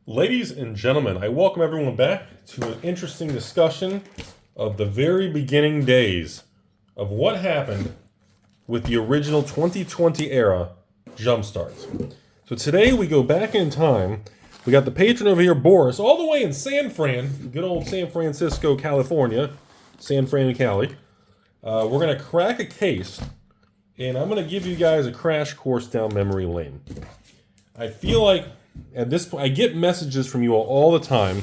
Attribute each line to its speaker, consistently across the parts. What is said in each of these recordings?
Speaker 1: Ladies and gentlemen, I welcome everyone back to an interesting discussion of the very beginning days of what happened with the original 2020 era JUMPSTART. So today we go back in time. We got the patron over here, Boris, all the way in San Fran, good old San Francisco, California, San Fran and Cali. We're going to crack a case, and I'm going to give you guys a crash course down memory lane. I feel like at this point, I get messages from you all the time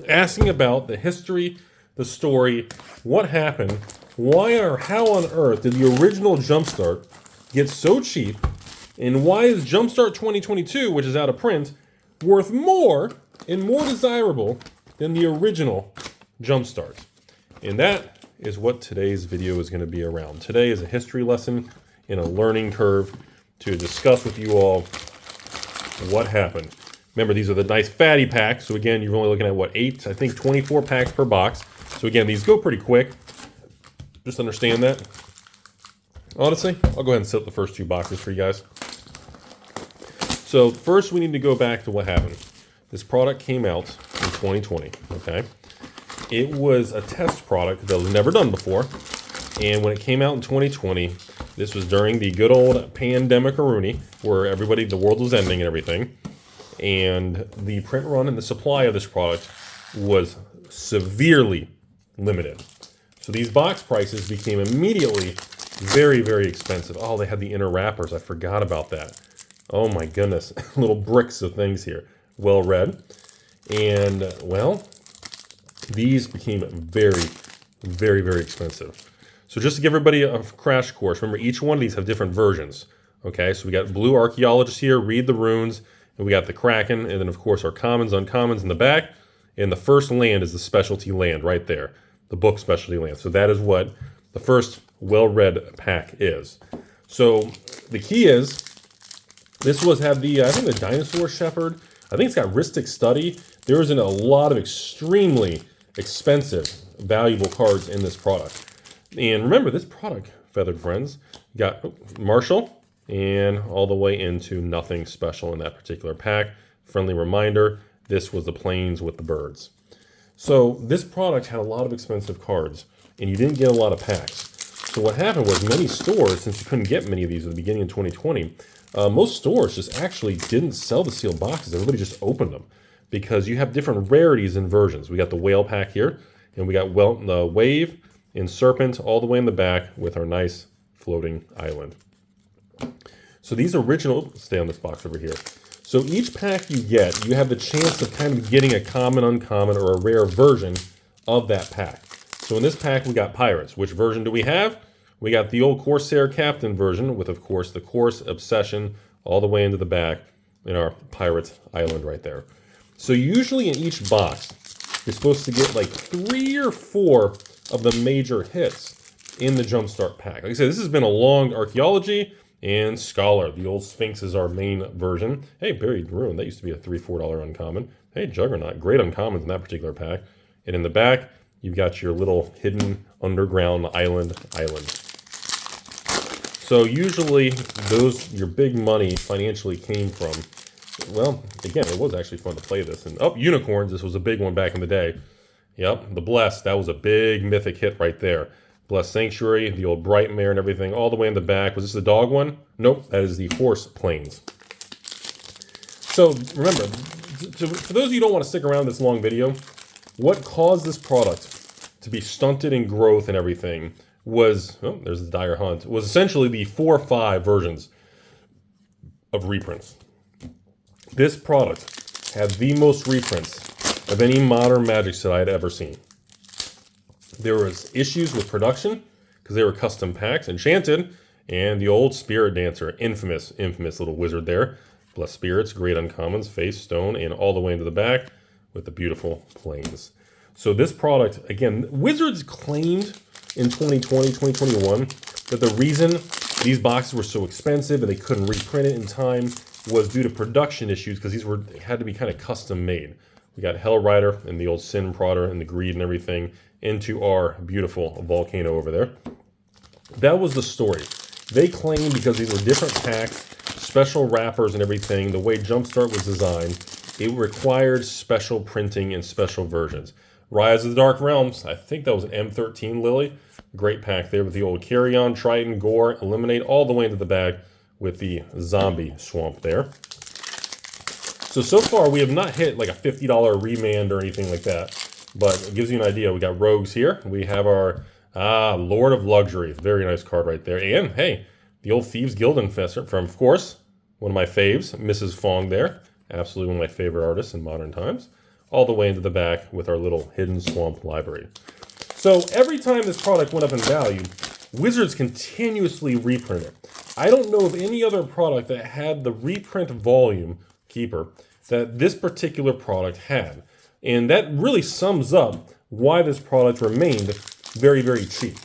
Speaker 1: asking about the history, the story, what happened, why or how on earth did the original JUMPSTART get so cheap, and why is JUMPSTART 2022, which is out of print, worth more and more desirable than the original JUMPSTART? And that is what today's video is going to be around. Today is a history lesson and a learning curve to discuss with you all what happened. Remember, these are the nice fatty packs. So again, you're only looking at what, 24 packs per box. So again, these go pretty quick. Just understand that. Honestly, I'll go ahead and set up the first two boxes for you guys. So first we need to go back to what happened. This product came out in 2020, okay? It was a test product that was never done before. And when it came out in 2020, this was during the good old pandemic Rudy, where the world was ending and everything. And the print run and the supply of this product was severely limited. So these box prices became immediately very, very expensive. Oh, they had the inner wrappers. I forgot about that. Oh my goodness. Little bricks of things here. Well read. And, well, these became very, very, very expensive. So just to give everybody a crash course, remember each one of these have different versions. Okay, so we got Blue Archaeologist here, Read the Runes, and we got the Kraken, and then of course our commons, uncommons in the back. And the first land is the specialty land right there, the book specialty land. So that is what the first well-read pack is. So the key is, this had the, I think the Dinosaur Shepherd. I think it's got Ristic Study. There isn't a lot of extremely expensive, valuable cards in this product. And remember, this product, Feathered Friends, got Marshall and all the way into nothing special in that particular pack. Friendly reminder, this was the planes with the birds. So this product had a lot of expensive cards, and you didn't get a lot of packs. So what happened was many stores, since you couldn't get many of these at the beginning of 2020, most stores just actually didn't sell the sealed boxes. Everybody just opened them because you have different rarities and versions. We got the whale pack here, and we got the wave and serpent all the way in the back with our nice floating island. So these original, stay on this box over here. So each pack you get, you have the chance of kind of getting a common, uncommon, or a rare version of that pack. So in this pack, we got pirates. Which version do we have? We got the old Corsair Captain version with, of course, the Course Obsession all the way into the back in our pirate island right there. So usually in each box, you're supposed to get like 3 or 4 of the major hits in the JUMPSTART pack. Like I said, this has been a long Archaeology and Scholar. The old Sphinx is our main version. Hey, Buried Ruin, that used to be a $3, $4 uncommon. Hey, Juggernaut, great uncommons in that particular pack. And in the back, you've got your little hidden underground island. So usually your big money financially came from, well, again, it was actually fun to play this. And Unicorns, this was a big one back in the day. Yep, the Blessed, that was a big mythic hit right there. Blessed Sanctuary, the old Brightmare and everything, all the way in the back. Was this the dog one? Nope, that is the Horse Plains. So remember, for those of you who don't want to stick around this long video, what caused this product to be stunted in growth and everything was, there's the Dire Hunt, was essentially the 4 or 5 versions of reprints. This product had the most reprints of any modern Magic set I had ever seen. There was issues with production because they were custom packs. Enchanted and the old Spirit Dancer, infamous little wizard there. Blessed Spirits, great uncommons, face, stone, and all the way into the back with the beautiful planes. So this product, again, Wizards claimed in 2020, 2021 that the reason these boxes were so expensive and they couldn't reprint it in time was due to production issues because these had to be kind of custom made. We got Hell Rider and the old Sin Prodder and the Greed and everything into our beautiful volcano over there. That was the story. They claimed because these were different packs, special wrappers and everything, the way JUMPSTART was designed, it required special printing and special versions. Rise of the Dark Realms, I think that was an M13 Lily. Great pack there with the old Carry-On, Triton, Gore, Eliminate, all the way into the bag with the Zombie Swamp there. So far we have not hit like a $50 remand or anything like that, but it gives you an idea. We got Rogues here. We have our Lord of Luxury. Very nice card right there. And hey, the old Thieves Guild Infestor from, of course, one of my faves, Mrs. Fong there. Absolutely one of my favorite artists in modern times. All the way into the back with our little Hidden Swamp library. So every time this product went up in value, Wizards continuously reprinted it. I don't know of any other product that had the reprint volume, Keeper, that this particular product had. And that really sums up why this product remained very, very cheap.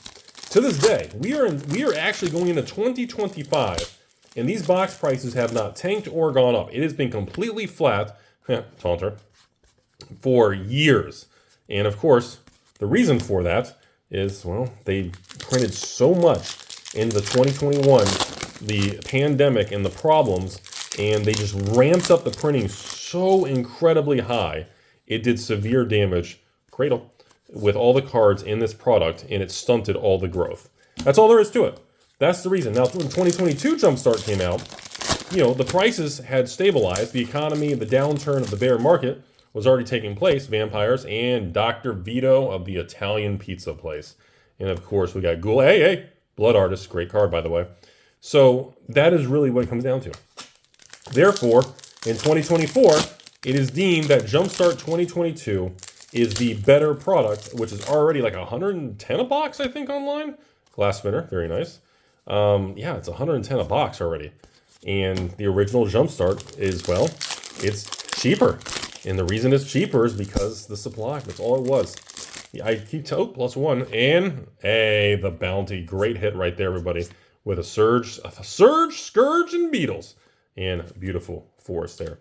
Speaker 1: To this day, we are actually going into 2025, and these box prices have not tanked or gone up. It has been completely flat, taunter, for years. And of course, the reason for that is, well, they printed so much in the 2021, the pandemic and the problems, and they just ramped up the printing so incredibly high, it did severe damage, Cradle, with all the cards in this product, and it stunted all the growth. That's all there is to it. That's the reason. Now, when 2022 Jumpstart came out, you know, the prices had stabilized. The economy, the downturn of the bear market was already taking place. Vampires and Dr. Vito of the Italian pizza place. And of course, we got Ghoul. Hey, Blood Artist. Great card, by the way. So that is really what it comes down to. Therefore, in 2024, it is deemed that Jumpstart 2022 is the better product, which is already like $110 a box, I think, online. Glass spinner, very nice. Yeah, it's $110 a box already. And the original Jumpstart is, well, it's cheaper. And the reason it's cheaper is because the supply. That's all it was. I keep +1. And, hey, the Bounty. Great hit right there, everybody. With a Surge, Scourge, and Beetles. And beautiful forest there.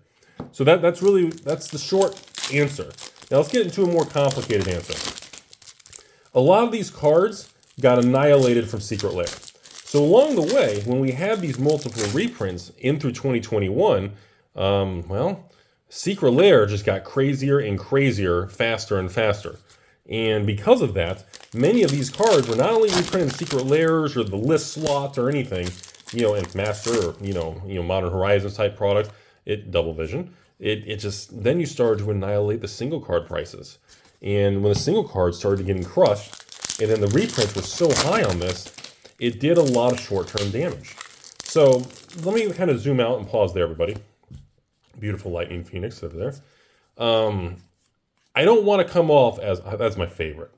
Speaker 1: So that's the short answer. Now let's get into a more complicated answer. A lot of these cards got annihilated from Secret Lair. So along the way, when we had these multiple reprints in through 2021, well, Secret Lair just got crazier and crazier, faster and faster. And because of that, many of these cards were not only reprinted in Secret Lairs or the list slot or anything, you know, and Master or, you know, Modern Horizons type product, Double Vision, it just, then you started to annihilate the single card prices. And when the single cards started getting crushed, and then the reprints were so high on this, it did a lot of short-term damage. So let me kind of zoom out and pause there, everybody. Beautiful Lightning Phoenix over there. I don't want to come off as, that's my favorite.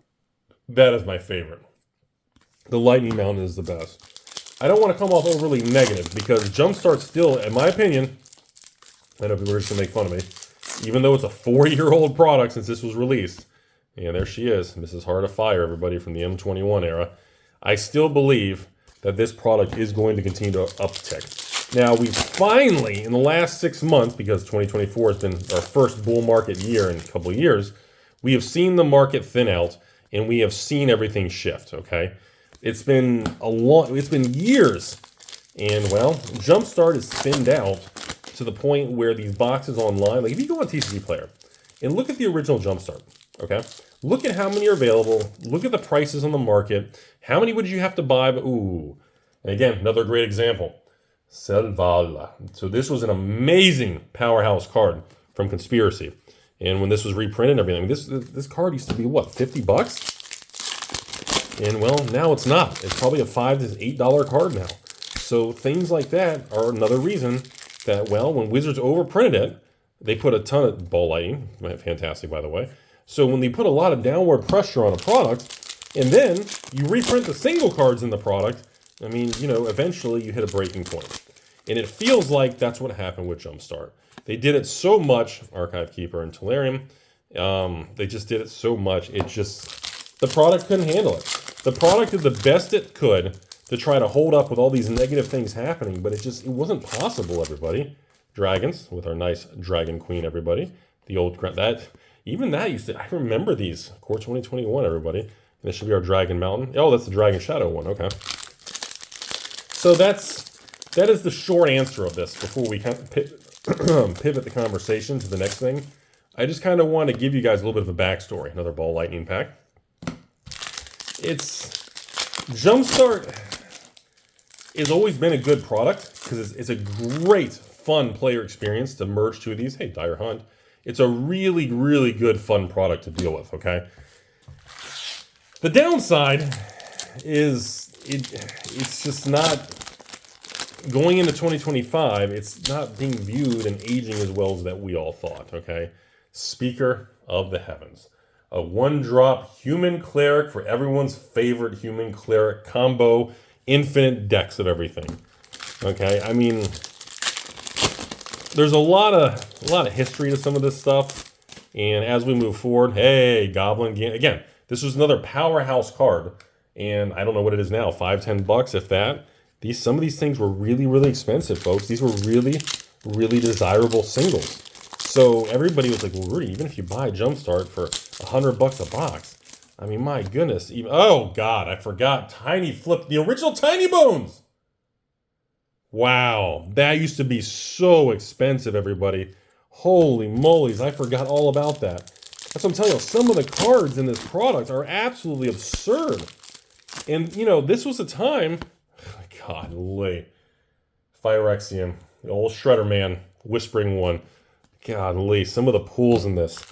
Speaker 1: That is my favorite. The Lightning Mountain is the best. I don't want to come off overly negative because Jumpstart still, in my opinion, I know people are just going to make fun of me, even though it's a 4-year-old product since this was released. And there she is, Mrs. Heart of Fire, everybody, from the M21 era. I still believe that this product is going to continue to uptick. Now, we finally, in the last 6 months, because 2024 has been our first bull market year in a couple of years, we have seen the market thin out, and we have seen everything shift, okay? It's been years, and, well, Jumpstart is thinned out to the point where these boxes online, like if you go on TCG Player and look at the original Jumpstart, okay? Look at how many are available. Look at the prices on the market. How many would you have to buy? Ooh. And again, another great example. Selvala. So this was an amazing powerhouse card from Conspiracy. And when this was reprinted and everything, this card used to be, what, 50 bucks? And, well, now it's not. It's probably a $5 to $8 card now. So things like that are another reason that, well, when Wizards overprinted it, they put a ton of ball lighting. Fantastic, by the way. So when they put a lot of downward pressure on a product, and then you reprint the single cards in the product, I mean, you know, eventually you hit a breaking point. And it feels like that's what happened with Jumpstart. They did it so much, Archive Keeper and Tellurium, they just did it so much, the product couldn't handle it. The product did the best it could to try to hold up with all these negative things happening, but it wasn't possible, everybody. Dragons, with our nice Dragon Queen, everybody. The old, even that used to, I remember these. Core 2021, everybody. And this should be our Dragon Mountain. Oh, that's the Dragon Shadow one, okay. So that is the short answer of this before we kind of pivot the conversation to the next thing, I just kind of want to give you guys a little bit of a backstory. Another ball lightning pack. Jumpstart has always been a good product because it's a great, fun player experience to merge two of these. Hey, Dire Hunt. It's a really, really good, fun product to deal with, okay? The downside is it's just not, going into 2025, it's not being viewed and aging as well as that we all thought, okay? Speaker of the Heavens. A one-drop human cleric for everyone's favorite human cleric combo, infinite decks of everything. Okay, I mean, there's a lot of history to some of this stuff, and as we move forward, hey, Goblin again. This was another powerhouse card, and I don't know what it is now, $5-10 if that. Some of these things were really, really expensive, folks. These were really, really desirable singles. So everybody was like, well, Rudy, even if you buy Jumpstart for $100 a box, I mean, my goodness. Oh, God, I forgot. Tiny Flip, the original Tiny Bones. Wow, that used to be so expensive, everybody. Holy mollies, I forgot all about that. That's what I'm telling you. Some of the cards in this product are absolutely absurd. And, you know, this was a time, godly, Phyrexian, the old Shredder Man, Whispering One. Godly, some of the pools in this.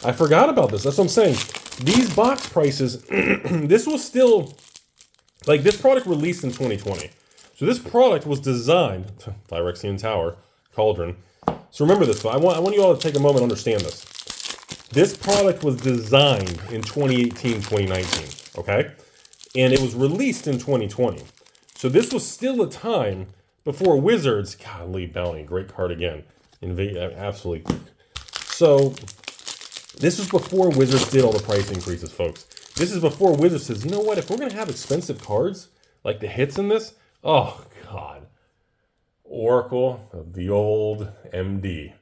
Speaker 1: I forgot about this. That's what I'm saying. These box prices, this was still, like, this product released in 2020. So this product was designed, Phyrexian Tower, Cauldron. So remember this, I want you all to take a moment to understand this. This product was designed in 2018, 2019, okay? And it was released in 2020. So this was still a time before Wizards, golly, Bounty, great card again. Absolutely. So this was before Wizards did all the price increases, folks. This is before Wizards says, you know what, if we're going to have expensive cards, like the hits in this, oh, God. Oracle of the old MD.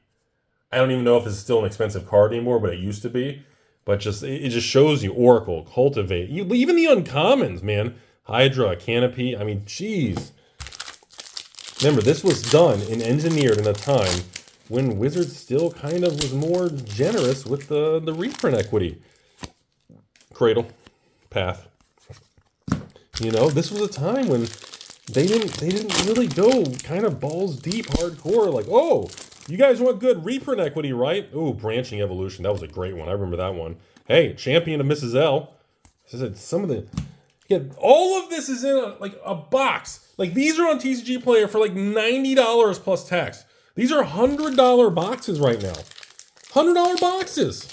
Speaker 1: I don't even know if it's still an expensive card anymore, but it used to be. But it just shows you Oracle, Cultivate, even the uncommons, man. Hydra, Canopy, I mean, geez. Remember, this was done and engineered in a time when Wizards still kind of was more generous with the reprint equity. Cradle, Path. You know, this was a time when they didn't really go kind of balls deep hardcore, like, oh, you guys want good reprint equity, right? Oh, Branching Evolution, that was a great one. I remember that one. Hey, Champion of Mrs. L. I said some of the, yeah, all of this is in a box. Like, these are on TCG Player for like $90 plus tax. These are $100 boxes right now. $100 boxes.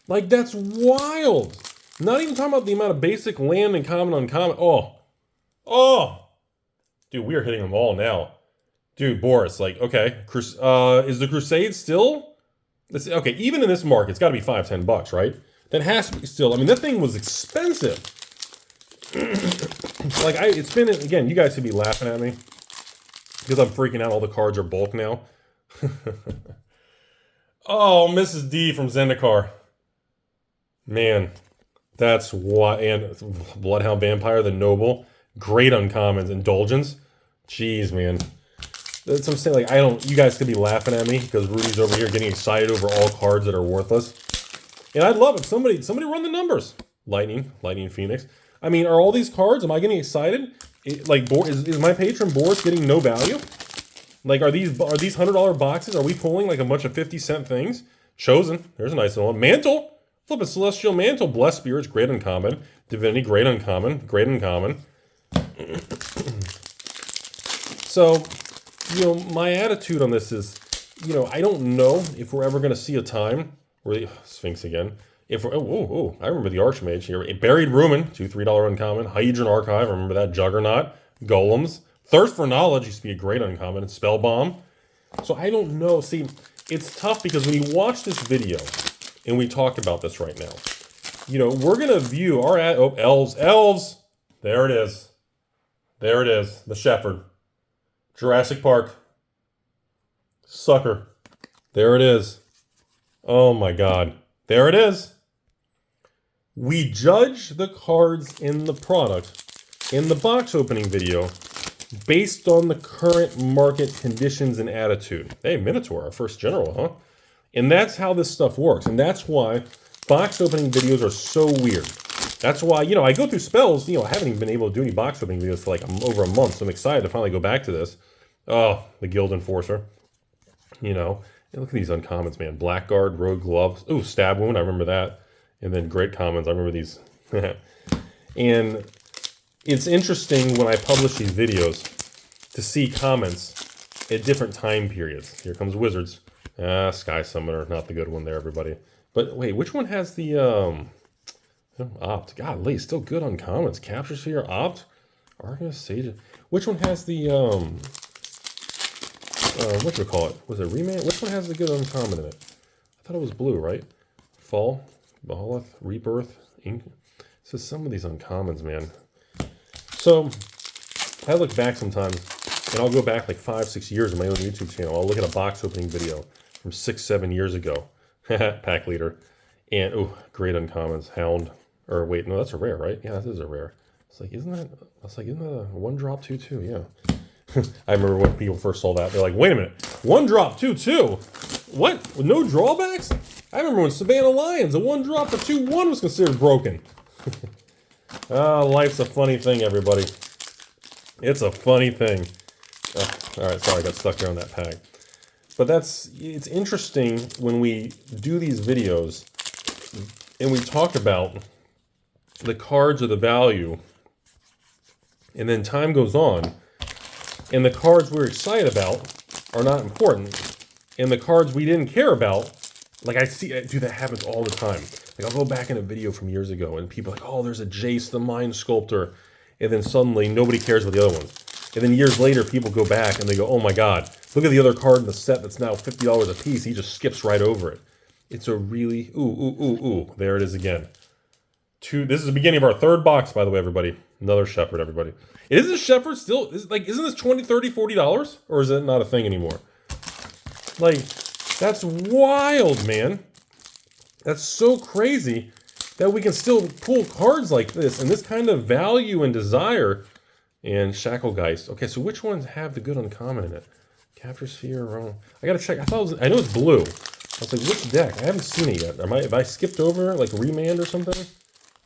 Speaker 1: Like, that's wild. Not even talking about the amount of basic land and common uncommon. Oh. Dude, we are hitting them all now. Dude, Boris, like, okay. Is the Crusade still? Okay, even in this market, it's got to be $5-10, right? That has to be still. I mean, that thing was expensive. Like, it's been, again, you guys could be laughing at me because I'm freaking out. All the cards are bulk now. Oh, Mrs. D from Zendikar. Man, that's what. And Bloodhound Vampire, the Noble. Great uncommons. Indulgence. Jeez, man. That's what I'm saying. Like, you guys could be laughing at me because Rudy's over here getting excited over all cards that are worthless. And I'd love it. Somebody run the numbers. Lightning Phoenix. I mean, are all these cards, am I getting excited? Is my patron Boris getting no value? Like, are these $100 boxes? Are we pulling like a bunch of 50-cent things? Chosen. There's a nice little one. Mantle. Flip a Celestial Mantle. Blessed Spirits. Great uncommon. Divinity. Great uncommon. Great uncommon. So, you know, my attitude on this is, you know, I don't know if we're ever going to see a time where Sphinx again. If we're, I remember the Archmage here. Buried Rumen, $2-3 uncommon. Hydron Archive, I remember that. Juggernaut. Golems. Thirst for Knowledge used to be a great uncommon. Spell Bomb. So I don't know. See, it's tough because when you watch this video, and we talk about this right now, you know, we're going to view our, elves. There it is. There it is. The Shepherd. Jurassic Park. Sucker. There it is. Oh my God. There it is. We judge the cards in the product in the box opening video based on the current market conditions and attitude. Hey, Minotaur, our first general, huh? And that's how this stuff works. And that's why box opening videos are so weird. That's why, you know, I go through spells, you know, I haven't even been able to do any box opening videos for like over a month. So I'm excited to finally go back to this. Oh, the Guild Enforcer. You know, and look at these uncommons, man. Blackguard, Rogue Gloves. Ooh, Stab Wound, I remember that. And then Great Commons, I remember these. And it's interesting when I publish these videos to see comments at different time periods. Here comes Wizards. Sky Summoner, not the good one there, everybody. But wait, which one has the Opt? Golly, still good uncommons. Capture Sphere, Opt, Argus, Sage. Which one has the what do we call it? Was it Remand? Which one has the good uncommon in it? I thought it was blue, right? Fall, Behemoth, Rebirth, Ink. So some of these uncommons, man. So I look back sometimes, and I'll go back like 5-6 years in my own YouTube channel. I'll look at a box opening video from 6-7 years ago. Pack Leader. And, oh, great uncommons. Hound. Or wait, no, that's a rare, right? Yeah, that is a rare. It's like, isn't that a 1-drop 2/2? Yeah. I remember when people first saw that. They're like, wait a minute. 1-drop 2/2? What? With no drawbacks? I remember when Savannah Lions, a 1-drop for 2/1 was considered broken. Life's a funny thing, everybody. It's a funny thing. All right, sorry, I got stuck there on that pack. But it's interesting when we do these videos and we talk about the cards or the value, and then time goes on, and the cards we're excited about are not important, and the cards we didn't care about, like dude, that happens all the time. Like I'll go back in a video from years ago, and people are like, oh, there's a Jace the Mind Sculptor, and then suddenly nobody cares about the other ones. And then years later, people go back and they go, oh my God, look at the other card in the set that's now $50 a piece. He just skips right over it. It's a really, ooh. There it is again. This is the beginning of our third box, by the way, everybody. Another Shepherd, everybody. Is this Shepherd still, isn't this $20, $30, $40? Or is it not a thing anymore? Like, that's wild, man. That's so crazy that we can still pull cards like this and this kind of value and desire. And Shacklegeist. Okay, so which ones have the good uncommon in it? Capture Sphere, wrong. I gotta check. I know it's blue. I was like, which deck? I haven't seen it yet. Have I skipped over like Remand or something?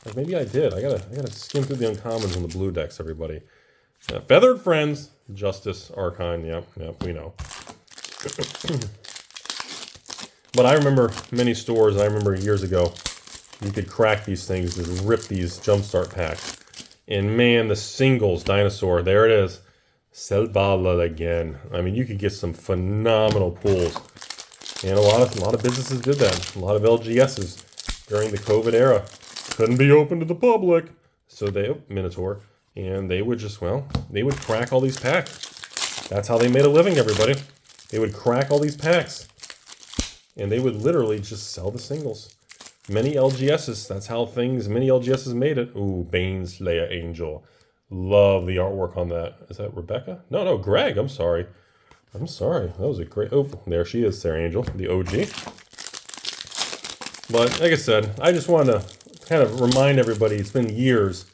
Speaker 1: Like maybe I did. I gotta skim through the uncommons on the blue decks, everybody. Feathered Friends, Justice, Archine. Yep, we know. But I remember many stores. I remember years ago, you could crack these things, just rip these Jumpstart packs. And man, the singles dinosaur, there it is. Selvala again. I mean, you could get some phenomenal pulls. And a lot of businesses did that. A lot of LGSs during the COVID era couldn't be open to the public. So Minotaur, and they would just, they would crack all these packs. That's how they made a living, everybody. They would crack all these packs. And they would literally just sell the singles. Many LGSs, that's how many LGSs made it. Ooh, Baneslayer Angel. Love the artwork on that. Is that Rebecca? No, Greg, I'm sorry. That was a great, oh, there she is, Sarah Angel, the OG. But like I said, I just wanted to kind of remind everybody, it's been years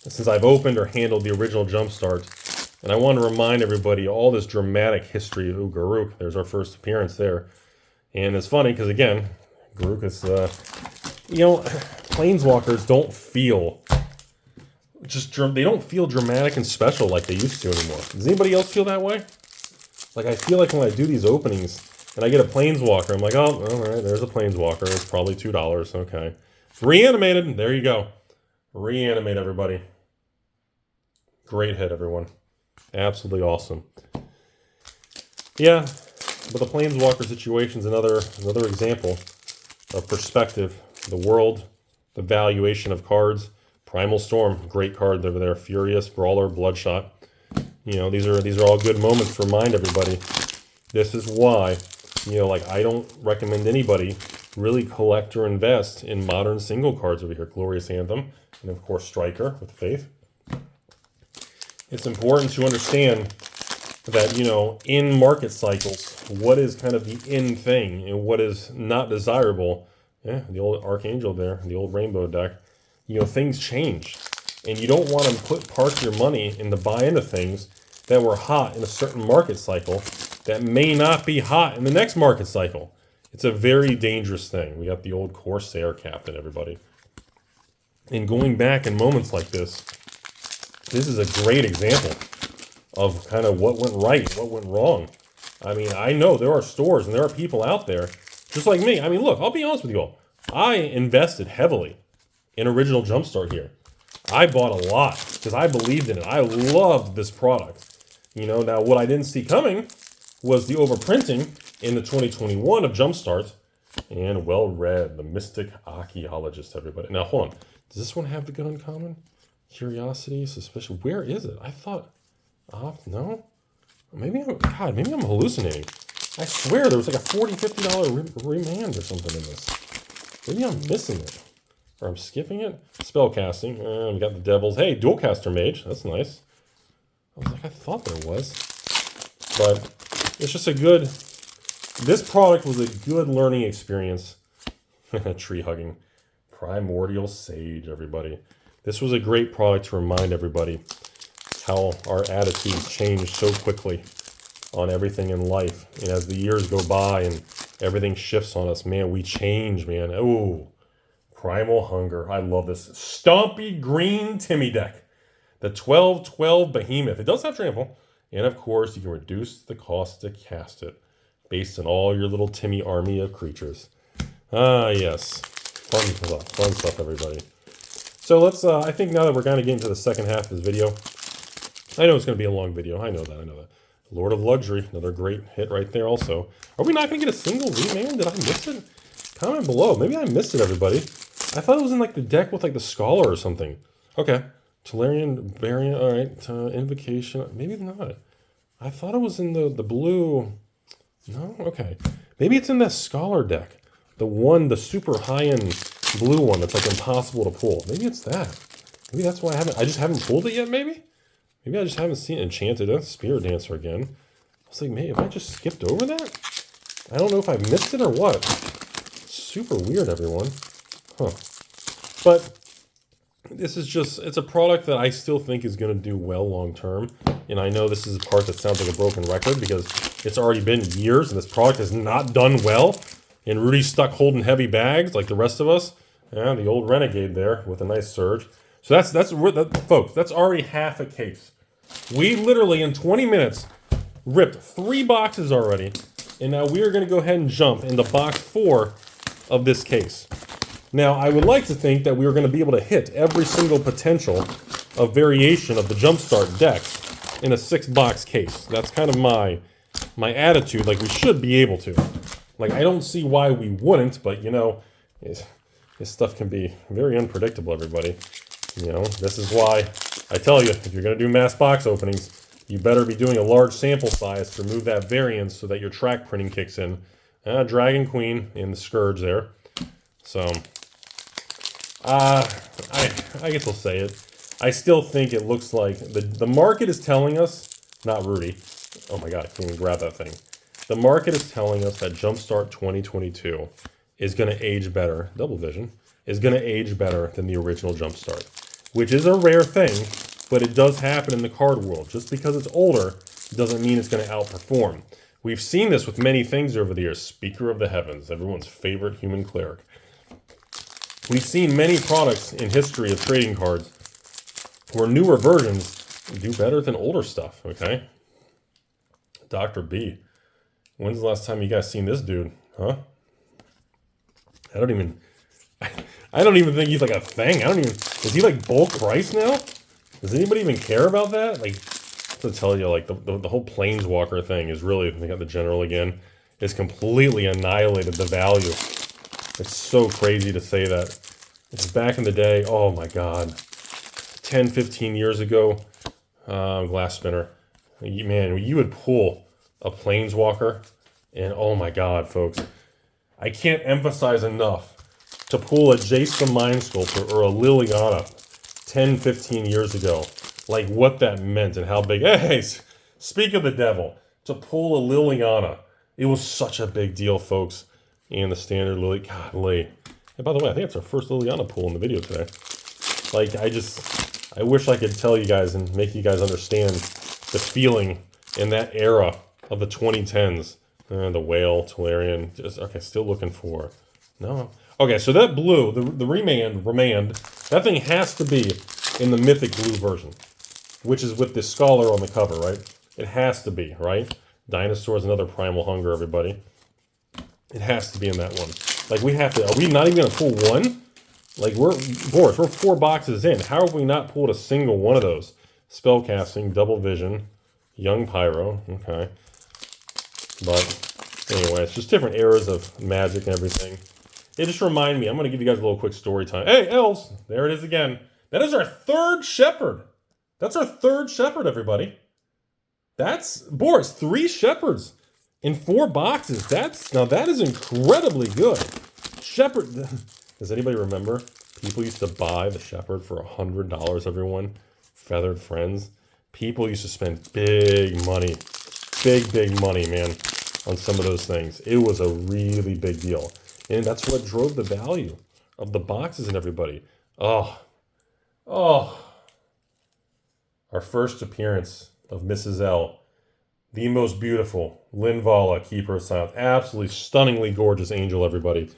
Speaker 1: since I've opened or handled the original Jumpstart. And I want to remind everybody all this dramatic history. Ooh, Garruk, there's our first appearance there. And it's funny because, again, Garruk is, Planeswalkers don't feel they don't feel dramatic and special like they used to anymore. Does anybody else feel that way? Like, I feel like when I do these openings and I get a Planeswalker, I'm like, oh, all right, there's a Planeswalker. It's probably $2. Okay. Reanimated. There you go. Reanimate, everybody. Great hit, everyone. Absolutely awesome. Yeah, but the Planeswalker situation is another example of perspective. The world, the valuation of cards. Primal Storm, great card over there. Furious, Brawler, Bloodshot. You know, these are all good moments to remind everybody. This is why, I don't recommend anybody really collect or invest in modern single cards over here. Glorious Anthem, and of course Striker with Faith. It's important to understand that, in market cycles, what is kind of the in thing and what is not desirable. Yeah, the old Archangel there, the old Rainbow deck. Things change. And you don't want to park your money in the buy into things that were hot in a certain market cycle that may not be hot in the next market cycle. It's a very dangerous thing. We got the old Corsair captain, everybody. And going back in moments like this is a great example of kind of what went right, what went wrong. I mean, I know there are stores and there are people out there just like me. I mean, look, I'll be honest with you all. I invested heavily in original Jumpstart here. I bought a lot because I believed in it. I loved this product. You know, now what I didn't see coming was the overprinting in the 2021 of Jumpstart. And well read, the Mystic Archaeologist, everybody. Now, hold on. Does this one have the good uncommon? Curiosity, suspicion. Where is it? I thought, no? Maybe I'm hallucinating. I swear there was like a $40, $50 remand or something in this. Maybe I'm missing it. Or I'm skipping it. Spellcasting. We got the Devils. Hey, Dualcaster Mage. That's nice. I was like, I thought there was. But it's just a good... This product was a good learning experience. Tree hugging. Primordial Sage, everybody. This was a great product to remind everybody how our attitudes change so quickly on everything in life. And as the years go by and everything shifts on us, man, we change, man. Oh, Primal Hunger. I love this. Stompy Green Timmy deck. The 12-12 Behemoth. It does have trample. And of course, you can reduce the cost to cast it based on all your little Timmy army of creatures. Ah, yes. Fun stuff, everybody. So let's, I think now that we're kind of getting to the second half of this video, I know it's going to be a long video. I know that. Lord of Luxury, another great hit right there also. Are we not going to get a single remand? Did I miss it? Comment below. Maybe I missed it, everybody. I thought it was in like the deck with like the Scholar or something. Okay. Tolarian variant. All right. Invocation. Maybe not. I thought it was in the blue. No? Okay. Maybe it's in that Scholar deck. The super high-end blue one that's like impossible to pull. Maybe it's that. Maybe that's why I just haven't pulled it yet, maybe? Maybe I just haven't seen Enchanted. Spirit Dancer again. I was like, man, have I just skipped over that? I don't know if I missed it or what. Super weird, everyone. Huh. But this is just, it's a product that I still think is going to do well long term. And I know this is a part that sounds like a broken record because it's already been years and this product has not done well. And Rudy's stuck holding heavy bags like the rest of us. Yeah, the old Renegade there with a nice surge. So that's folks, that's already half a case. We literally, in 20 minutes, ripped 3 boxes already. And now we are going to go ahead and jump into box 4 of this case. Now, I would like to think that we are going to be able to hit every single potential of variation of the Jumpstart deck in a 6-box case. That's kind of my attitude, like we should be able to. Like, I don't see why we wouldn't, but, you know, this stuff can be very unpredictable, everybody. You know, this is why I tell you, if you're going to do mass box openings, you better be doing a large sample size to remove that variance so that your track printing kicks in. Dragon Queen in the Scourge there. So, I guess I'll say it. I still think it looks like the market is telling us, not Rudy. Oh my God, I can't even grab that thing. The market is telling us that Jumpstart 2022 is going to age better, double vision, is going to age better than the original Jumpstart, which is a rare thing, but it does happen in the card world. Just because it's older doesn't mean it's going to outperform. We've seen this with many things over the years. Speaker of the Heavens, everyone's favorite human cleric. We've seen many products in history of trading cards where newer versions do better than older stuff, okay? Dr. B. When's the last time you guys seen this dude? Huh? I don't even think he's like a thing. Is he like bulk price now? Does anybody even care about that? Like, to tell you, like, the whole Planeswalker thing is really, we got the General again, is completely annihilated the value. It's so crazy to say that. It's back in the day, oh my God. 10, 15 years ago, glass spinner. Man, you would pull a Planeswalker, and oh my God, folks. I can't emphasize enough to pull a Jace the Mind Sculptor or a Liliana 10, 15 years ago. Like what that meant and how big. Hey, speak of the devil. To pull a Liliana, it was such a big deal, folks. And the standard Lily, golly. And by the way, I think it's our first Liliana pull in the video today. Like, I wish I could tell you guys and make you guys understand the feeling in that era of the 2010s. The whale, Tolarian, just, okay, still looking for, no. Okay, so that blue, the Remand, that thing has to be in the Mythic Blue version, which is with the Scholar on the cover, right? It has to be, right? Dinosaurs, another Primal Hunger, everybody. It has to be in that one. Like, we have to, are we not even going to pull one? Like, Boris, we're 4 boxes in. How have we not pulled a single one of those? Spellcasting, Double Vision, Young Pyro, okay. But, anyway, it's just different eras of Magic and everything. It just reminded me, I'm going to give you guys a little quick story time. Hey, elves, there it is again. That is our 3rd Shepherd. That's our 3rd Shepherd, everybody. That's, Boris, 3 Shepherds in 4 boxes. Now that is incredibly good. Shepherd, does anybody remember? People used to buy the Shepherd for $100, everyone. Feathered Friends. People used to spend big money, big money, man, on some of those things. It was a really big deal. And that's what drove the value of the boxes and everybody. Oh. Our first appearance of Mrs. L. The most beautiful Linvala, Keeper of Silence. Absolutely stunningly gorgeous angel, everybody.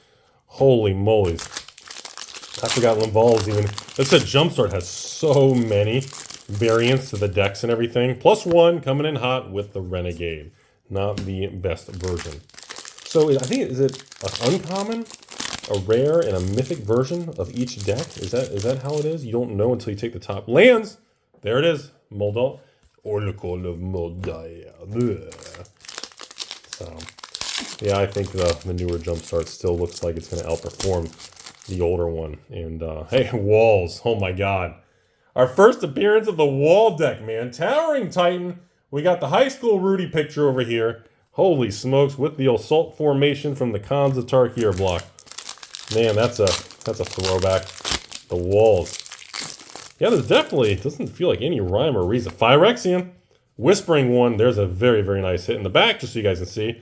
Speaker 1: Holy moly. I forgot Linvala's even... That said, Jumpstart has so many variants to the decks and everything. +1 coming in hot with the Renegade. Not the best version. So I think, is it an uncommon, a rare, and a mythic version of each deck? Is that how it is? You don't know until you take the top. Lands! There it is. Moldal. Oracle of Moldaya. So, yeah, I think the newer Jumpstart still looks like it's going to outperform the older one. And, hey, Walls. Oh, my God. Our first appearance of the Wall deck, man. Towering Titan. We got the high school Rudy picture over here. Holy smokes, with the Assault formation from the Khans of Tarkir block. Man, that's a throwback. The Walls. Yeah, there's definitely, doesn't feel like any rhyme or reason. Phyrexian, Whispering one, there's a very, very nice hit in the back, just so you guys can see.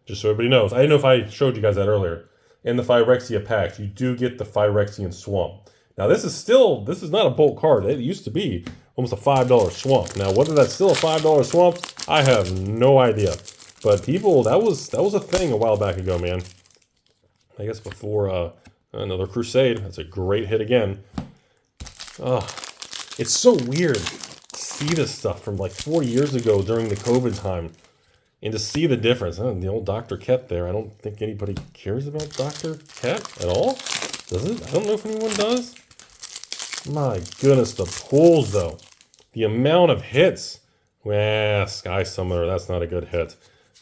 Speaker 1: Just so everybody knows. I didn't know if I showed you guys that earlier. In the Phyrexia packs, you do get the Phyrexian Swamp. Now, this is not a bulk card. It used to be almost a $5 swamp. Now, whether that's still a $5 swamp, I have no idea. But people, that was a thing a while back ago, man. I guess before another Crusade. That's a great hit again. Oh, it's so weird to see this stuff from like 4 years ago during the COVID time. And to see the difference. The old Dr. Ket there. I don't think anybody cares about Dr. Ket at all. Does it? I don't know if anyone does. My goodness, the pulls, though. The amount of hits. Well, Sky Summoner, that's not a good hit.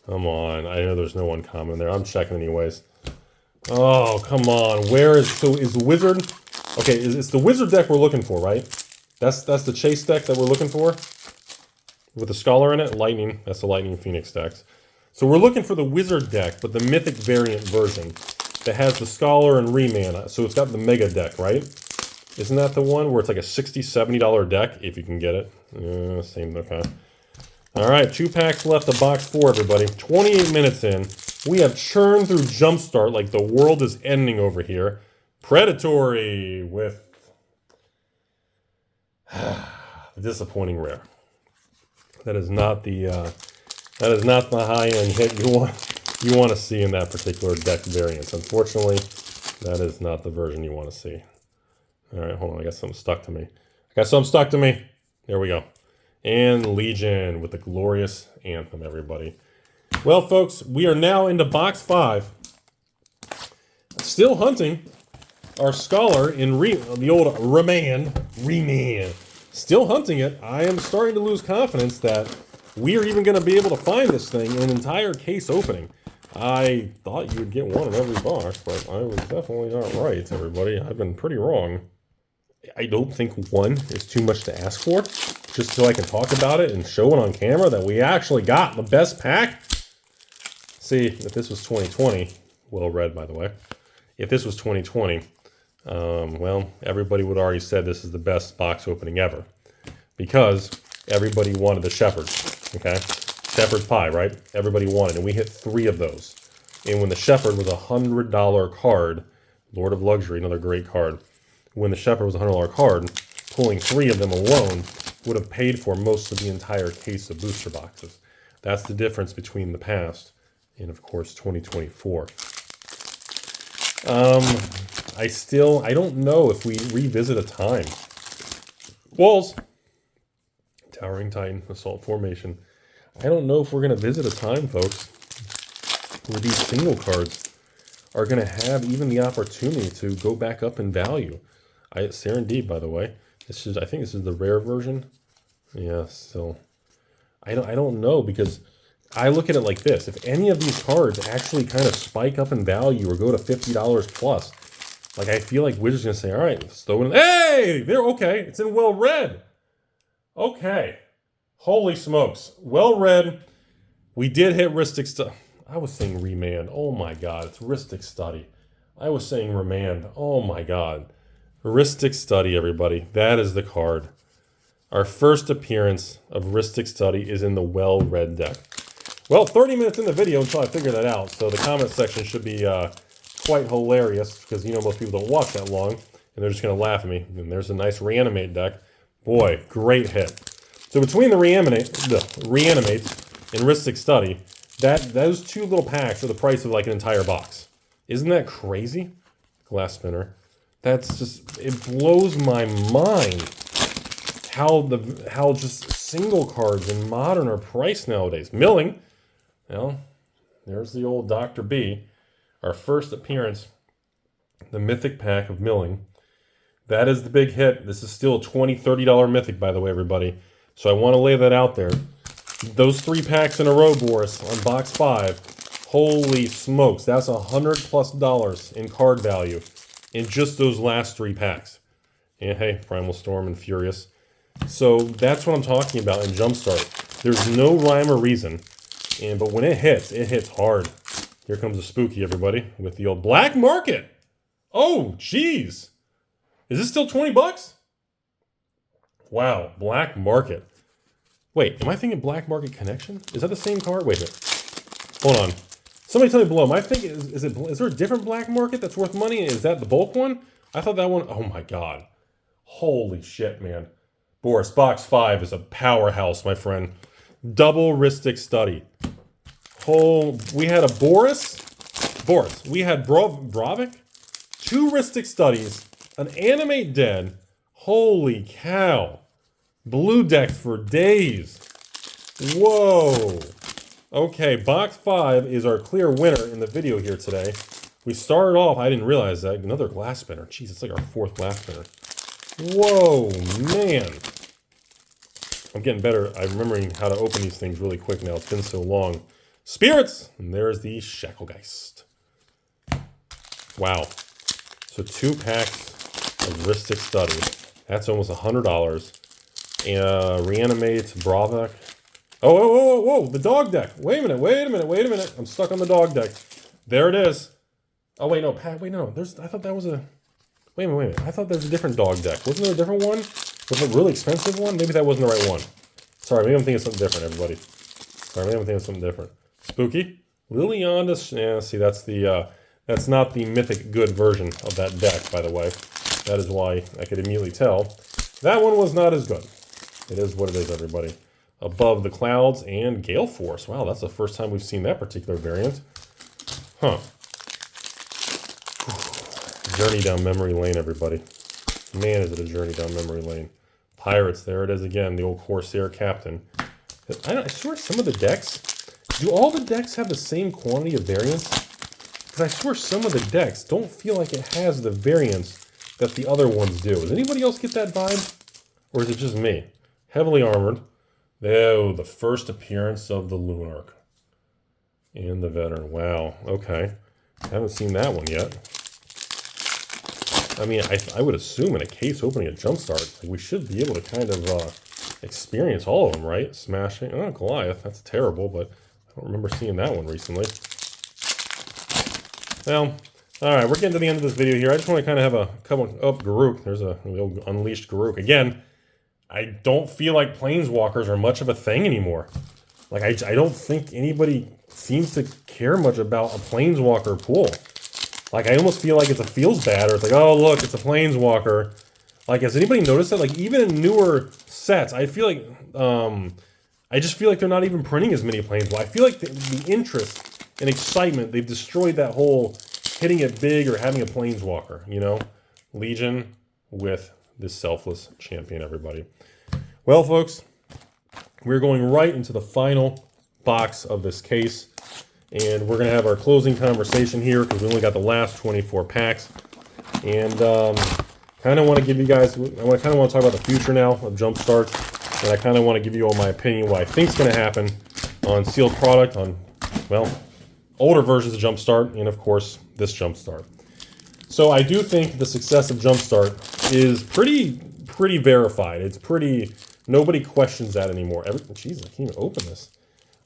Speaker 1: Come on. I know there's no uncommon there. I'm checking anyways. Oh, come on. Is the Wizard... Okay, it's the Wizard deck we're looking for, right? That's the Chase deck that we're looking for? With the Scholar in it? Lightning. That's the Lightning Phoenix decks. So we're looking for the Wizard deck, but the Mythic variant version that has the Scholar and Remand. So it's got the Mega deck, right? Isn't that the one where it's like a $60, $70 deck, if you can get it? Same, okay. All right, 2 packs left of box 4, everybody. 28 minutes in. We have churned through Jumpstart like the world is ending over here. Predatory with the disappointing rare. That is not the high-end hit you want to see in that particular deck variance. Unfortunately, that is not the version you want to see. All right, hold on. I got something stuck to me. There we go. And Legion with the glorious Anthem, everybody. Well, folks, we are now into box 5. Still hunting our Scholar in the old Remand. Still hunting it. I am starting to lose confidence that we are even going to be able to find this thing in an entire case opening. I thought you would get one in every box, but I was definitely not right, everybody. I've been pretty wrong. I don't think one is too much to ask for, just so I can talk about it and show it on camera that we actually got the best pack. See, if this was 2020, well read, by the way. If this was 2020, well, everybody would already said this is the best box opening ever, because everybody wanted the Shepherd, okay? Shepherd's Pie, right? Everybody wanted, and we hit 3 of those. And when the Shepherd was a $100 card, Lord of Luxury, another great card. When the Shepherd was a $100 card, pulling 3 of them alone would have paid for most of the entire case of booster boxes. That's the difference between the past and, of course, 2024. I don't know if we revisit a time. Walls. Towering Titan, Assault Formation. I don't know if we're going to visit a time, folks, where these single cards are going to have even the opportunity to go back up in value. Serendip, by the way. I think this is the rare version. Yeah, still. I don't know, because I look at it like this. If any of these cards actually kind of spike up in value or go to $50 plus, like, I feel like Wizards going to say, all right, let's throw it in. Hey, they're okay. It's in well read. Okay. Holy smokes. Well read. We did hit Ristic Study. I was saying Remand. Oh my God. It's Ristic Study. I was saying Remand. Oh my God. Ristic Study, everybody. That is the card. Our first appearance of Ristic Study is in the well-read deck. Well, 30 minutes in the video until I figure that out, so the comment section should be quite hilarious, because, you know, most people don't watch that long, and they're just going to laugh at me. And there's a nice Reanimate deck. Boy, great hit. So between the Reanimate and Ristic Study, those two little packs are the price of like an entire box. Isn't that crazy? Glass spinner. That's just, it blows my mind how just single cards in Modern are priced nowadays. Milling. Well, there's the old Dr. B. Our first appearance, the Mythic pack of Milling. That is the big hit. This is still a $20, $30 Mythic, by the way, everybody. So I want to lay that out there. Those 3 packs in a row, Boris, on box 5. Holy smokes, that's $100+ in card value in just those last 3 packs. And hey, Primal Storm and Furious. So that's what I'm talking about in Jumpstart. There's no rhyme or reason, but when it hits hard. Here comes the spooky, everybody, with the old Black Market. Oh, jeez. Is this still 20 bucks? Wow, Black Market. Wait, am I thinking Black Market Connection? Is that the same card? Wait a minute. Hold on. Somebody tell me below. Am I thinking, is there a different Black Market that's worth money? Is that the bulk one? I thought that one, oh my God. Holy shit, man. Boris, box 5 is a powerhouse, my friend. Double Ristic Study. We had a Boris. We had Bravik. 2 Ristic Studies. An Animate Dead. Holy cow. Blue deck for days. Whoa. Okay, box 5 is our clear winner in the video here today. We started off, I didn't realize that, another glass spinner. Jeez, it's like our 4th glass spinner. Whoa, man. I'm getting better. I'm remembering how to open these things really quick now. It's been so long. Spirits! And there's the Shacklegeist. Wow. So 2 packs of Ristic Study. That's almost $100. And Reanimate, Bravik. Oh, the dog deck. Wait a minute. I'm stuck on the dog deck. There it is. Oh, wait, no, no. I thought that was a... Wait a minute. I thought there was a different dog deck. Wasn't there a different one? Was it a really expensive one? Maybe that wasn't the right one. Sorry, maybe I'm thinking of something different, everybody. Sorry, maybe I'm thinking of something different. Spooky. Liliana. Yeah, see, that's not the mythic good version of that deck, by the way. That is why I could immediately tell. That one was not as good. It is what it is, everybody. Above the Clouds and Gale Force. Wow, that's the first time we've seen that particular variant. Huh. Journey down memory lane, everybody. Man, is it a journey down memory lane. Pirates, there it is again, the old Corsair Captain. I swear some of the decks, do all the decks have the same quantity of variants? Because I swear some of the decks don't feel like it has the variants that the other ones do. Does anybody else get that vibe? Or is it just me? Heavily armored. Oh, the first appearance of the Lunarch. And the Veteran. Wow, okay. Haven't seen that one yet. I mean, I would assume in a case opening a Jumpstart, like we should be able to kind of experience all of them, right? Smashing. Oh, Goliath. That's terrible, but I don't remember seeing that one recently. Well, all right, we're getting to the end of this video here. I just want to kind of have a couple... Oh, Garruk. There's a little Unleashed Garruk. Again, I don't feel like Planeswalkers are much of a thing anymore. Like, I don't think anybody seems to care much about a Planeswalker pool. Like, I almost feel like it's a feels bad, or it's like, oh, look, it's a Planeswalker. Like, has anybody noticed that? Like, even in newer sets, I feel like, I just feel like they're not even printing as many Planeswalkers. I feel like the interest and excitement, they've destroyed that whole hitting it big or having a Planeswalker, you know? Legion with this selfless champion, everybody. Well, folks, we're going right into the final box of this case, and we're going to have our closing conversation here because we only got the last 24 packs. And kind of want to give you guys, I kind of want to talk about the future now of Jumpstart, and I kind of want to give you all my opinion what I think is going to happen on sealed product, on, well, older versions of Jumpstart, and of course, this Jumpstart. So I do think the success of Jumpstart is pretty verified. It's pretty, nobody questions that anymore. Jesus, I can't even open this.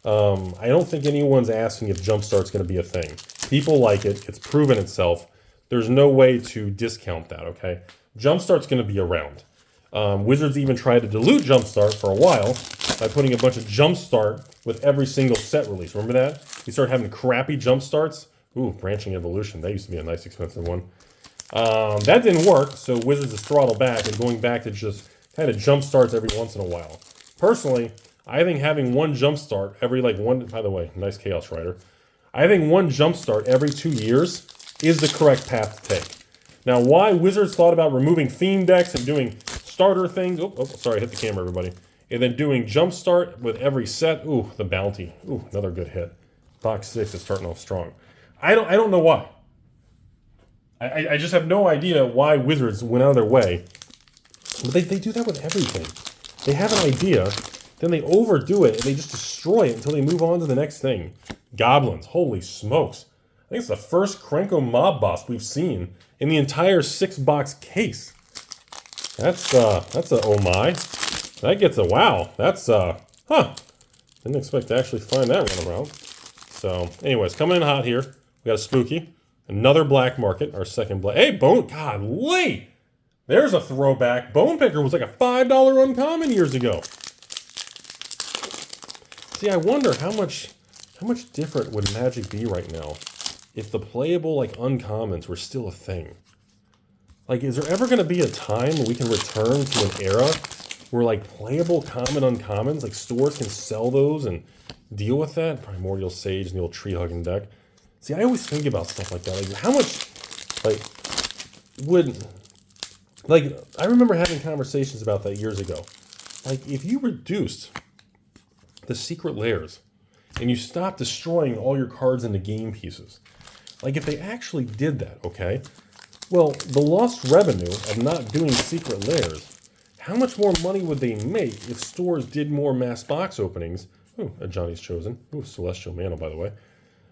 Speaker 1: I don't think anyone's asking if Jumpstart's going to be a thing. People like it. It's proven itself. There's no way to discount that, okay? Jumpstart's going to be around. Wizards even tried to dilute Jumpstart for a while by putting a bunch of Jumpstart with every single set release. Remember that? You started having crappy Jumpstarts. Ooh, Branching Evolution. That used to be a nice, expensive one. That didn't work, so Wizards has throttled back and going back to just kind of Jumpstarts every once in a while. Personally, I think having one Jumpstart every, like, one, by the way, nice Chaos Rider. I think one Jumpstart every 2 years is the correct path to take. Now, why Wizards thought about removing theme decks and doing starter things, sorry, I hit the camera, everybody, and then doing Jumpstart with every set, ooh, the Bounty, ooh, another good hit. Box 6 is starting off strong. I don't know why. I just have no idea why Wizards went out of their way. But they do that with everything. They have an idea, then they overdo it, and they just destroy it until they move on to the next thing. Goblins, holy smokes. I think it's the first Krenko mob boss we've seen in the entire 6-box case. That's a oh my. That gets a wow. That's, didn't expect to actually find that run around. So, anyways, coming in hot here. We got a Spooky. Another Black Market, our second black. Hey, golly! There's a throwback. Bone Picker was like a $5 uncommon years ago. See, I wonder how much different would Magic be right now if the playable, like, uncommons were still a thing. Like, is there ever going to be a time when we can return to an era where, like, playable common uncommons, like, stores can sell those and deal with that? Primordial Sage and the old tree-hugging deck. See, I always think about stuff like that. Like, how much, like, I remember having conversations about that years ago. Like, if you reduced the secret layers and you stopped destroying all your cards into game pieces, like, if they actually did that, okay? Well, the lost revenue of not doing secret layers, how much more money would they make if stores did more mass box openings? Ooh, a Johnny's Chosen. Ooh, Celestial Mantle, by the way.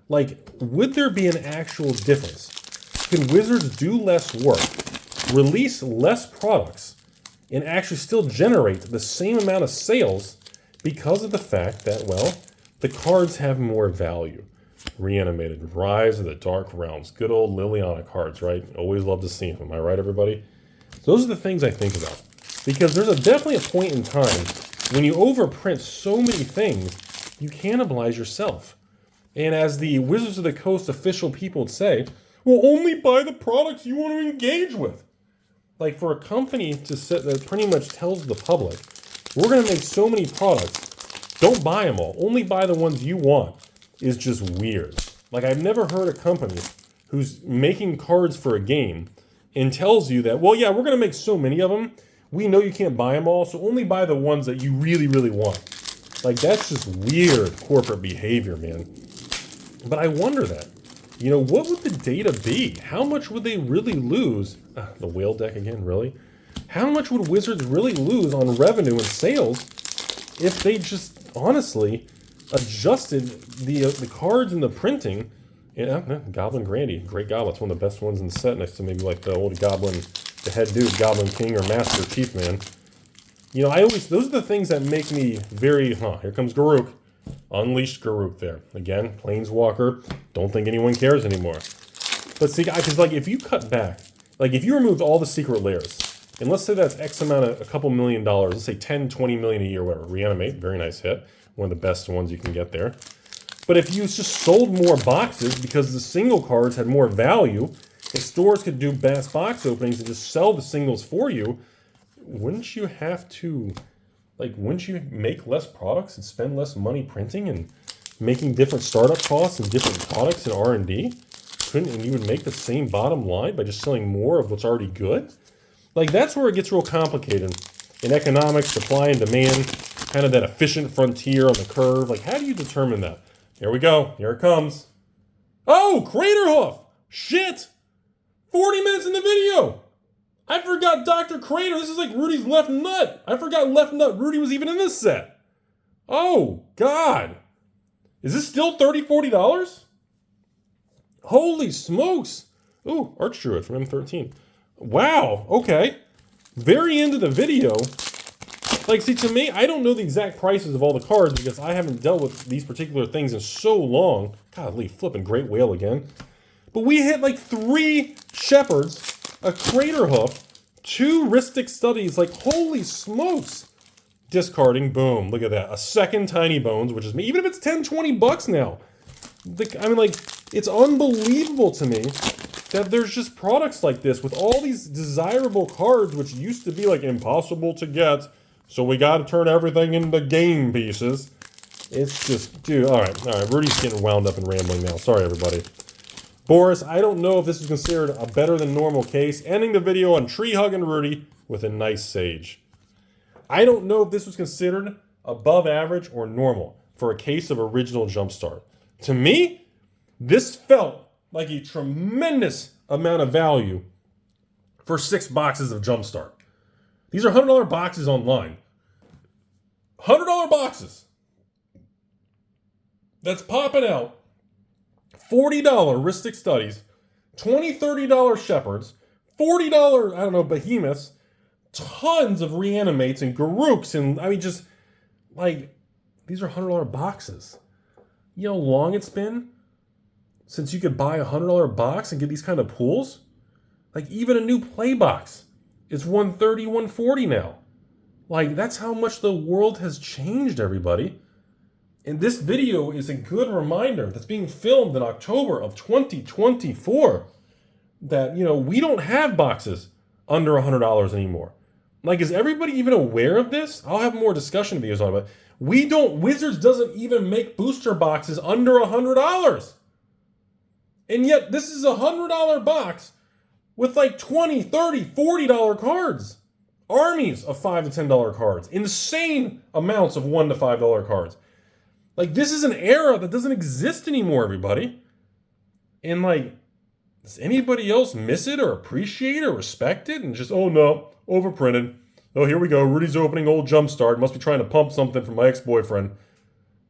Speaker 1: Like, would there be an actual difference? Can Wizards do less work, release less products, and actually still generate the same amount of sales because of the fact that, well, the cards have more value? Reanimated, Rise of the Dark Realms, good old Liliana cards, right? Always love to see them, am I right, everybody? Those are the things I think about. Because there's definitely a point in time when you overprint so many things, you cannibalize yourself. And as the Wizards of the Coast official people would say, well, only buy the products you want to engage with. Like, for a company to sit that pretty much tells the public, we're going to make so many products, don't buy them all, only buy the ones you want, is just weird. Like, I've never heard a company who's making cards for a game and tells you that, well, yeah, we're going to make so many of them, we know you can't buy them all, so only buy the ones that you really, really want. Like, that's just weird corporate behavior, man. But I wonder that. You know, what would the data be? How much would they really lose? The whale deck again, really? How much would Wizards really lose on revenue and sales if they just, honestly, adjusted the cards and the printing? Yeah, Goblin Grandy, great goblin. It's one of the best ones in the set, next to maybe like the old Goblin, the head dude, Goblin King or Master Chief Man. You know, those are the things that make me very, here comes Garruk. Unleashed Garruk there. Again, Planeswalker. Don't think anyone cares anymore. But see, because, like, if you cut back, like, if you removed all the secret layers, and let's say that's X amount of, a couple $1 million, let's say 10, 20 million a year, whatever. Reanimate, very nice hit. One of the best ones you can get there. But if you just sold more boxes because the single cards had more value, if stores could do mass box openings and just sell the singles for you, wouldn't you have to, like, wouldn't you make less products and spend less money printing and making different startup costs and different products and R&D? And you would make the same bottom line by just selling more of what's already good? Like, that's where it gets real complicated. In economics, supply and demand, kind of that efficient frontier on the curve. Like, how do you determine that? Here we go. Here it comes. Oh, Crater Hoof! Shit! 40 minutes in the video! I forgot Dr. Crater. This is like Rudy's left nut. I forgot left nut. Rudy was even in this set. Oh, God. Is this still $30, $40? Holy smokes. Ooh, Arch Druid from M13. Wow, okay. Very end of the video. Like, see, to me, I don't know the exact prices of all the cards because I haven't dealt with these particular things in so long. Golly, flipping Great Whale again. But we hit like 3 Shepherds, a Crater Hoof, 2 Ristic Studies. Like, holy smokes. Discarding, boom, look at that. A second Tiny Bones, which is me. Even if it's 10, 20 bucks now. I mean, like, it's unbelievable to me that there's just products like this with all these desirable cards, which used to be like impossible to get. So we got to turn everything into game pieces. It's just, dude, all right. Rudy's getting wound up and rambling now. Sorry, everybody. Boris, I don't know if this is considered a better than normal case. Ending the video on tree hugging Rudy with a nice sage. I don't know if this was considered above average or normal for a case of original Jumpstart. To me, this felt like a tremendous amount of value for 6 boxes of Jumpstart. These are $100 boxes online. $100 boxes. That's popping out. $40 Ristic Studies. $20, $30 Shepherds. $40, I don't know, Behemoths. Tons of Reanimates and Garooks. And, I mean, just, like, these are $100 boxes. You know how long it's been since you could buy a $100 box and get these kind of pools? Like, even a new play box is $130, $140 now. Like, that's how much the world has changed, everybody. And this video is a good reminder that's being filmed in October of 2024 that, you know, we don't have boxes under $100 anymore. Like, is everybody even aware of this? I'll have more discussion videos on it, but Wizards doesn't even make booster boxes under $100. And yet, this is a $100 box with like $20, $30, $40 cards. Armies of $5 to $10 cards. Insane amounts of $1 to $5 cards. Like, this is an era that doesn't exist anymore, everybody. And, like, does anybody else miss it or appreciate it or respect it? And just, oh no, overprinted. Oh, here we go. Rudy's opening old Jumpstart. Must be trying to pump something from my ex-boyfriend.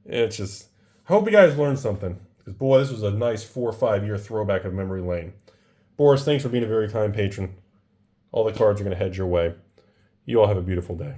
Speaker 1: It's just, I hope you guys learned something. Because, boy, this was a nice 4 or 5 year throwback of memory lane. Boris, thanks for being a very kind patron. All the cards are going to head your way. You all have a beautiful day.